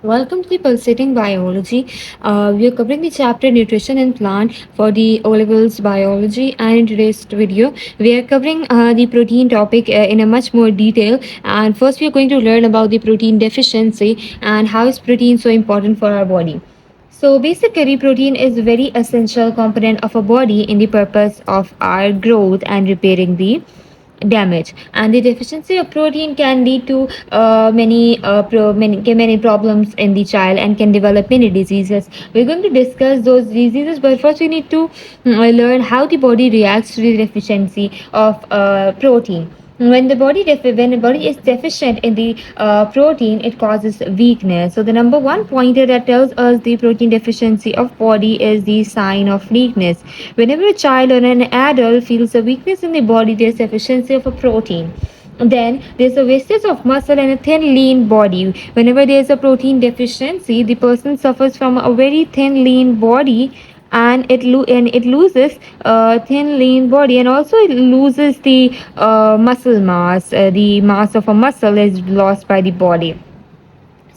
Welcome to the Pulsating Biology. We are covering the chapter Nutrition and Plant for the O Levels Biology, and in today's video, we are covering the protein topic in a much more detail. And first, we are going to learn about the protein deficiency and how is protein so important for our body. So basically, protein is a very essential component of our body in the purpose of our growth and repairing the damage, and the deficiency of protein can lead to many problems in the child and can develop many diseases. We're going to discuss those diseases, but first we need to learn how the body reacts to the deficiency of protein. When the body is deficient in the protein, it causes weakness. So the number one pointer that tells us the protein deficiency of body is the sign of weakness. Whenever a child or an adult feels a weakness in the body, there's deficiency of a protein. Then there's a wastage of muscle and a thin, lean body. Whenever there's a protein deficiency, the person suffers from a very thin, lean body, and it loses thin, lean body, and also it loses the muscle mass. The mass of a muscle is lost by the body.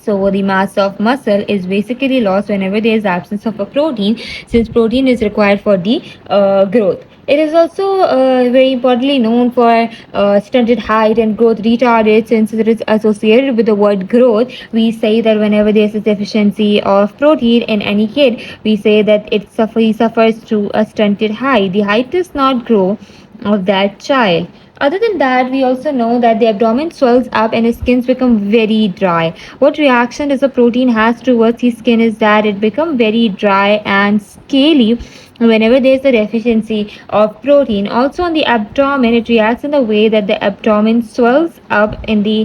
So the mass of muscle is basically lost whenever there is absence of a protein, since protein is required for the growth. It is also very importantly known for stunted height and growth retarded, since it is associated with the word growth. We say that whenever there is a deficiency of protein in any kid, we say that he suffers through a stunted height. The height does not grow of that child. Other than that, we also know that the abdomen swells up and his skin become very dry. What reaction does the protein has towards his skin is that it become very dry and scaly whenever there is a deficiency of protein. Also on the abdomen, it reacts in the way that the abdomen swells up in the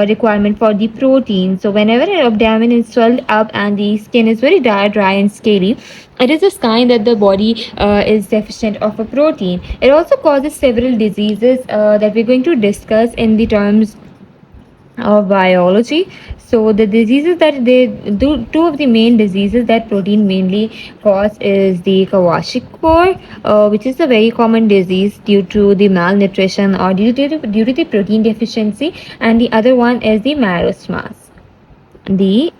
requirement for the protein. So whenever an abdomen is swelled up and the skin is very dry and scaly, it is a sign that the body is deficient of a protein. It also causes several diseases that we're going to discuss in the terms of biology. So the diseases that they do, two of the main diseases that protein mainly cause is the Kwashiorkor, which is a very common disease due to the malnutrition or due to the protein deficiency, and the other one is the marasmus. These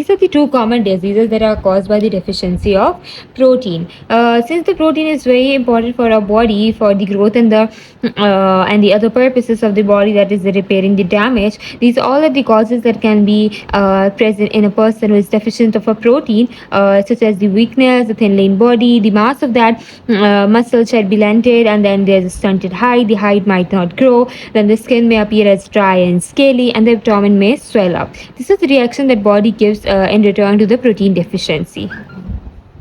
are the two common diseases that are caused by the deficiency of protein. Since the protein is very important for our body for the growth and the other purposes of the body, that is the repairing the damage, these all are the causes that can be present in a person who is deficient of a protein, such as the weakness, the thin lean body, the mass of that muscle should be blunted, and then there's a stunted height. The height might not grow. Then the skin may appear as dry and scaly, and the abdomen may swell up. This is the reaction that body gives in return to the protein deficiency.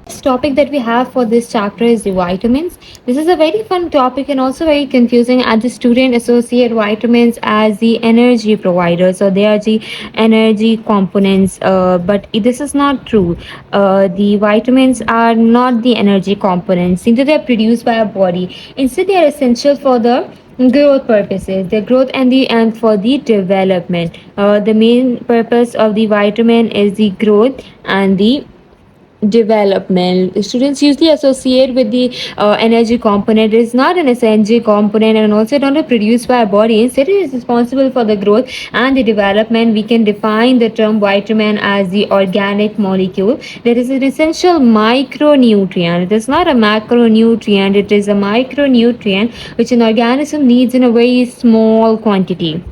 Next topic that we have for this chapter is the vitamins. This is a very fun topic and also very confusing, as the student associate vitamins as the energy providers, so they are the energy components, but this is not true. The vitamins are not the energy components, since they are produced by our body. Instead, they are essential for the growth purposes, the growth and for the development. The main purpose of the vitamin is the growth and the development. Students usually associate with the energy component. It is not an energy component and also not produced by our body. Instead, it is responsible for the growth and the development. We can define the term vitamin as the organic molecule that is an essential micronutrient. It is not a macronutrient, it is a micronutrient which an organism needs in a very small quantity,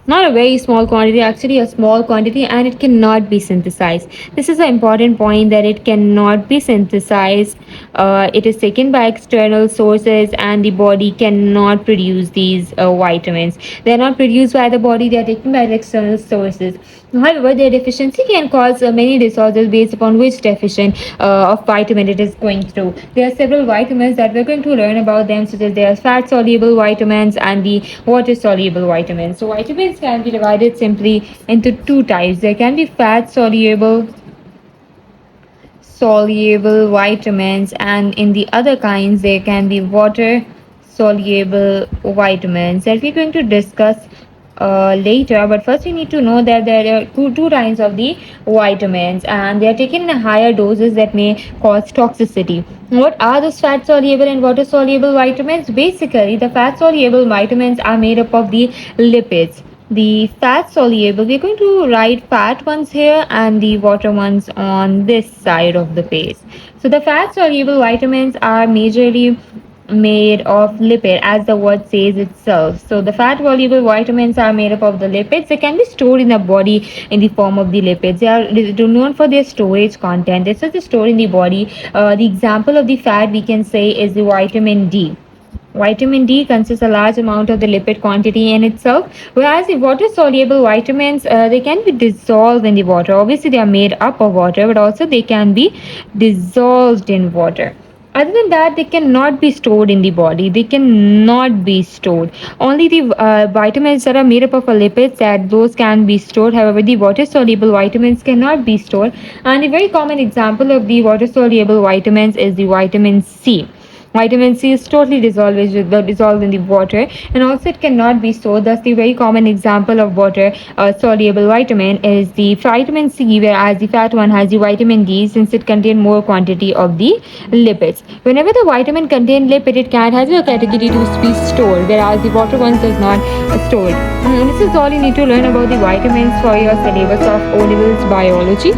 not a very small quantity, actually a small quantity, and it cannot be synthesized. This is an important point, that it cannot be synthesized. It is taken by external sources and the body cannot produce these vitamins. They are not produced by the body, they are taken by the external sources. However, their deficiency can cause many disorders based upon which deficient of vitamin it is going through. There are several vitamins that we're going to learn about them, such as there are fat soluble vitamins and the water soluble vitamins. So vitamins can be divided simply into two types. There can be fat soluble vitamins, and in the other kinds there can be water soluble vitamins that we're going to discuss later. But first we need to know that there are two kinds of the vitamins, and they are taken in higher doses that may cause toxicity. What are those fat soluble and water soluble vitamins? Basically, the fat soluble vitamins are made up of the lipids. the fat soluble, we're going to write fat ones here and the water ones on this side of the page. So the fat soluble vitamins are majorly made of lipid, as the word says itself. So the fat soluble vitamins are made up of the lipids. They can be stored in the body in the form of the lipids. They are known for their storage content. This is stored in the body. The example of the fat we can say is the vitamin D. Vitamin D consists a large amount of the lipid quantity in itself, whereas the water soluble vitamins they can be dissolved in the water. Obviously, they are made up of water, but also they can be dissolved in water. Other than that, they cannot be stored in the body. They cannot be stored. Only the vitamins that are made up of a lipids that those can be stored. However, the water soluble vitamins cannot be stored. And a very common example of the water soluble vitamins is the vitamin C. Vitamin C is totally dissolved in the water, and also it cannot be stored. Thus, the very common example of water soluble vitamin is the vitamin C, whereas the fat one has the vitamin D, since it contains more quantity of the lipids. Whenever the vitamin contains lipid, it can have a category to be stored, whereas the water one does not store it. This is all you need to learn about the vitamins for your syllabus of O levels biology.